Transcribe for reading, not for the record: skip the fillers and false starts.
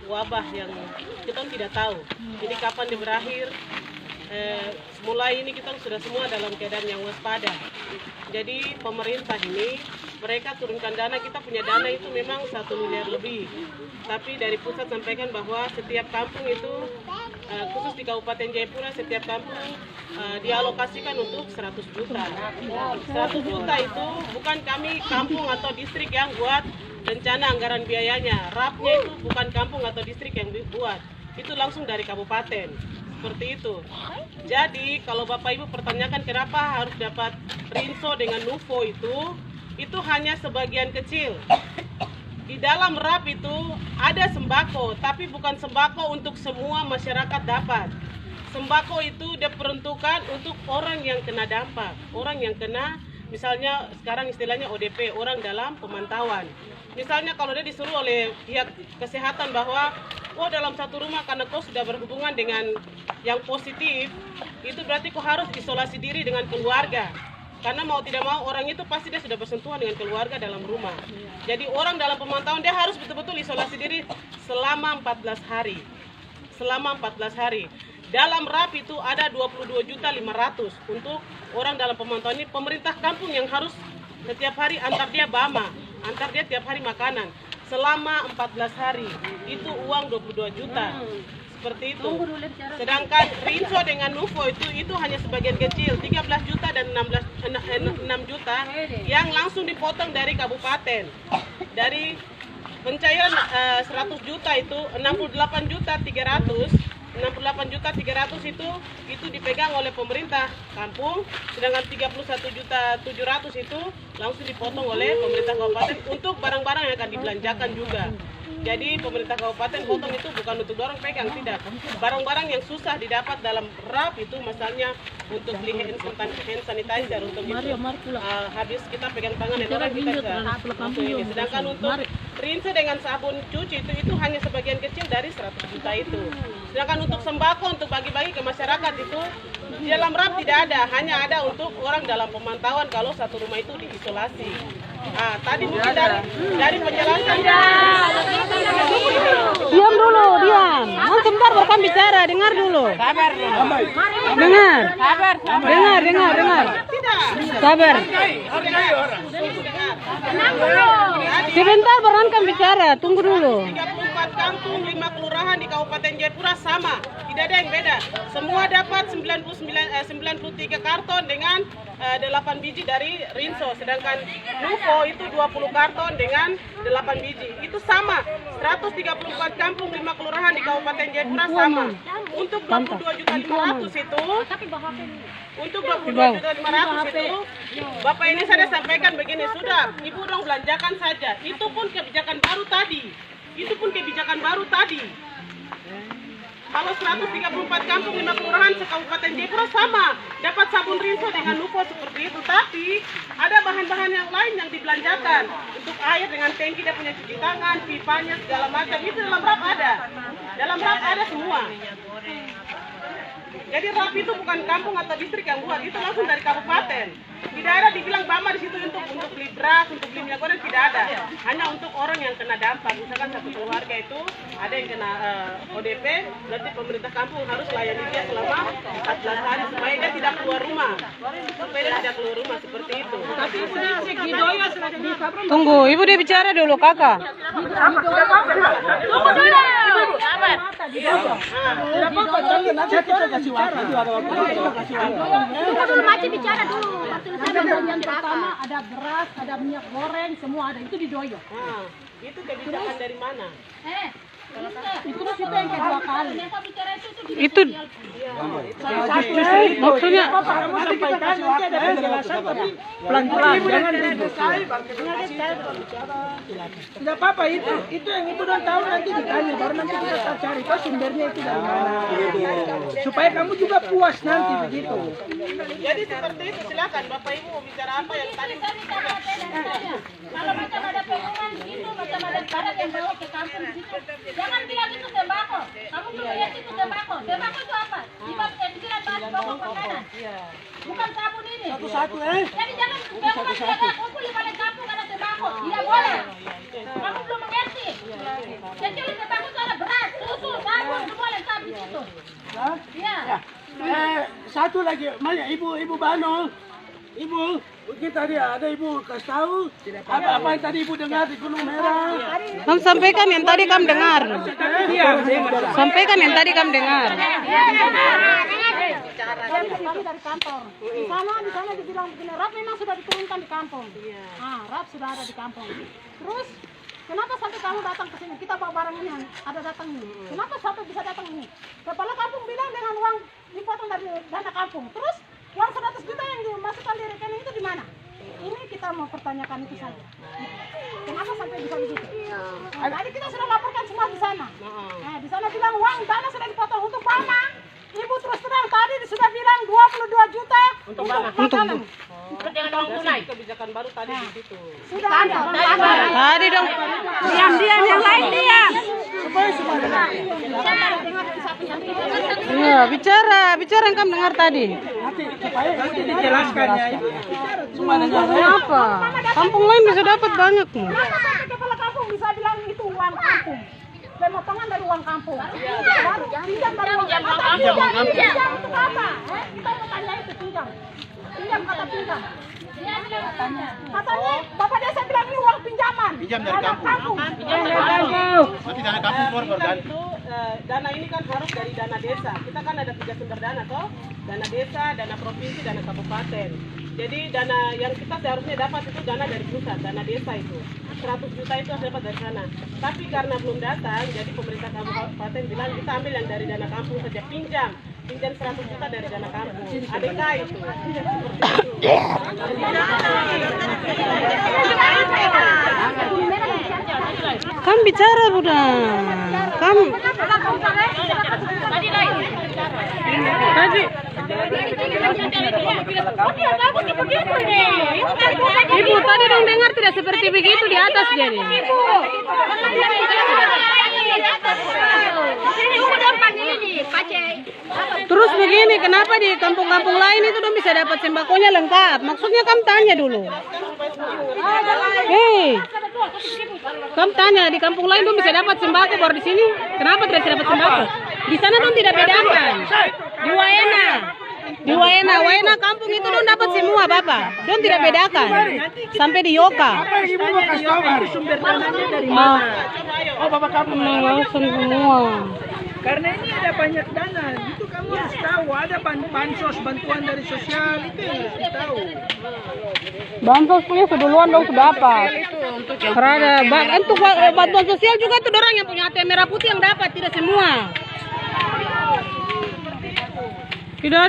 wabah yang kita tidak tahu. Jadi kapan dia berakhir? Mulai ini kita sudah semua dalam keadaan yang waspada. Jadi pemerintah ini mereka turunkan dana, kita punya dana itu memang 1 miliar lebih. Tapi dari pusat sampaikan bahwa setiap kampung itu khusus di Kabupaten Jayapura setiap kampung dialokasikan untuk 100 juta. 100 juta itu bukan kami kampung atau distrik yang buat rencana anggaran biayanya. RAP-nya itu bukan kampung atau distrik yang buat. Itu langsung dari kabupaten. Seperti itu. Jadi kalau Bapak Ibu pertanyakan kenapa harus dapat Rinso dengan Nufo itu hanya sebagian kecil. Di dalam RAP itu ada sembako, tapi bukan sembako untuk semua masyarakat dapat. Sembako itu diperuntukkan untuk orang yang kena dampak, orang yang kena, misalnya sekarang istilahnya ODP, orang dalam pemantauan. Misalnya kalau dia disuruh oleh pihak kesehatan bahwa dalam satu rumah karena kau sudah berhubungan dengan yang positif, itu berarti kau harus isolasi diri dengan keluarga. Karena mau tidak mau orang itu pasti dia sudah bersentuhan dengan keluarga dalam rumah. Jadi orang dalam pemantauan dia harus betul-betul isolasi diri selama 14 hari. Selama 14 hari. Dalam RAP itu ada 22.500.000 untuk orang dalam pemantauan ini. Pemerintah kampung yang harus setiap hari antar dia BAMA, antar dia tiap hari makanan. Selama 14 hari, itu uang 22 juta. Seperti itu. Sedangkan Rinso dengan Nufo itu hanya sebagian kecil, 13 juta dan 6 juta yang langsung dipotong dari kabupaten. Dari pencairan 100 juta itu 68.300.000 itu dipegang oleh pemerintah kampung, sedangkan 31.700.000 itu langsung dipotong oleh pemerintah kabupaten untuk barang-barang yang akan dibelanjakan juga. Jadi pemerintah kabupaten potong itu bukan untuk dorong pegang, tidak. Barang-barang yang susah didapat dalam RAP itu misalnya untuk beli hand sanitizer, untuk itu habis kita pegang tangan dan orang kita ini. Sedangkan untuk rinse dengan sabun cuci itu hanya sebagian kecil dari 100 juta itu. Sedangkan untuk sembako untuk bagi-bagi ke masyarakat itu di dalam RAP tidak ada, hanya ada untuk orang dalam pemantauan kalau satu rumah itu diisolasi. Tadi mungkin dari penjelasan. Diam dulu, diam. Sebentar bukan bicara, dengar dulu. Sabar. Dengar. Sabar. Dengar. Sabar. Sebentar berangkat bicara, tunggu dulu. 34 kampung, 5 kelurahan di Kabupaten Jayapura sama. Tidak ada yang beda. Semua dapat 93 karton dengan 8 biji dari Rinso. Sedangkan Nufo itu 20 karton dengan 8 biji. Itu sama. 134 kampung, 5 kelurahan di Kabupaten Jayapura sama. Untuk 22.500.000 itu, untuk 22.500.000 itu, Bapak ini saya sampaikan begini, sudah, Ibu dong belanjakan saja. Itu pun kebijakan baru tadi. Kalau 134 kampung, 5 kelurahan se-Kabupaten Jayapura sama, dapat sabun Rinso dengan Nufo seperti itu. Tapi ada bahan-bahan yang lain yang dibelanjakan. Untuk air dengan tangki dia punya cuci tangan, pipanya segala macam. Itu dalam RAP ada. Dalam RAP ada semua. Jadi RAP itu bukan kampung atau distrik yang buat, itu langsung dari kabupaten. Tidak ada dibilang BAMA di situ untuk beli beras, untuk beli minyak goreng, tidak ada. Hanya untuk orang yang kena dampak. Misalkan satu keluarga itu ada yang kena ODP, berarti pemerintah kampung harus layani dia selama 14 hari supaya dia tidak keluar rumah. Seperti itu. Tunggu, Ibu dia bicara dulu, Kakak. Tunggu dulu. Sabar. Tunggu dulu, Maci bicara dulu. Yang pertama ada beras, ada minyak goreng, semua ada. Itu didoyok. Itu kebijakan dari mana? Itu kita yang kedua kali. Itu maksudnya Pelan-pelan, jangan ribut. Tidak apa-apa, itu yang ibu dan tahu nanti ditanya, baru nanti kita cari tahu sumbernya itu dari mana. Supaya kamu juga puas nanti begitu. Jadi seperti itu, silakan Bapak Ibu mau bicara apa yang tadi. Kalau macam ada pengumuman gitu, macam ada barang yang bawa ke kampung gitu. Jangan bilang itu sembako. Kamu belum lihat itu sembako. Sembako itu apa? Pikiran bahan pokok makanan. Bukan sabun ini. Satu-satu Jadi jangan pengumuman bilang kumpul di balik kampung ada sembako. Tidak boleh. Kamu belum mengerti. Jadi sembako satu lagi, Maya, ibu Bano, ibu kita ada ibu kasih tahu apa yang tadi ibu dengar di Gunung Merah. Kamu sampaikan yang tadi kamu dengar. Sampaikan yang tadi kamu dengar. Kami dari kantor. Di sana dibilang begini, Rap memang sudah diturunkan di kampung. Rap sudah ada di kampung. Terus kenapa sampai kamu datang ke sini? Kita bawa barang ini yang ada datang ini. Kenapa sampai bisa datang ini? Kepala kampung bilang dengan uang dipotong dari dana kampung. Terus uang 100 juta yang dimasukkan di rekening itu di mana? Ini kita mau pertanyakan itu saja. Kenapa sampai bisa begitu? Tadi kita sudah laporkan semua di sana. Di sana bilang uang dana sudah dipotong untuk mana? Ibu terus terang tadi sudah bilang 22 juta untuk makanan. Dengan uang tunai. Kebijakan baru tadi di situ. Sudah ada. Tadi dong. Diam yang lain diam. Iya, bicara yang kamu dengar tadi. Nanti dijelaskan ya. Kenapa? Kampung lain bisa dapat banyak nih. Kenapa sampai kepala kampung bisa bilang itu uang kampung? Pemotongan dari uang kampung. Baru pinjam dari uang kampung. Pinjam untuk apa? Kita mau tanya itu pinjam. Pinjam kata pinjam. Katanya Bapak Desa bilang ini uang pinjaman. Pinjam dari kampung. Pinjam dari kampung. Nanti dana kampung baru berganti. Itu dana ini kan harus dari dana desa. Kita kan ada 3 sumber dana toh. Dana desa, dana provinsi, dana kabupaten. Jadi dana yang kita seharusnya dapat itu dana dari pusat, dana desa itu. 100 juta itu harus dapat dari sana. Tapi karena belum datang, jadi pemerintah kabupaten bilang kita ambil yang dari dana kampung saja, pinjam 100 juta dari dana kampung. ADK itu. Kamu bicara Bunda. Kamu tadi. Ibu tadi dong dengar tidak seperti begitu di atas jadi. Terus begini, kenapa di kampung-kampung lain itu dong bisa dapat sembakonya lengkap? Maksudnya kamu tanya dulu. Hei, kamu tanya di kampung lain dong bisa dapat sembako, baru di sini kenapa tidak bisa dapat sembako? Di sana dong tidak bedakan. Di Waena kampung itu dong dapat semua Bapak. Dong tidak bedakan. Sampai di Yoka. Apa yang ibu mau kasih tahu itu sumber dananya dari mana? Oh, Bapak kamu Langsung semua. karena ini ada banyak dana, itu kamu harus tahu. Ada bansos, bantuan dari sosial, itu yang harus ditahu. Bansos punya seduluan dong sudah dapat. Karena untuk bantuan sosial juga itu orang yang punya ATM merah putih yang dapat, tidak semua. Tidak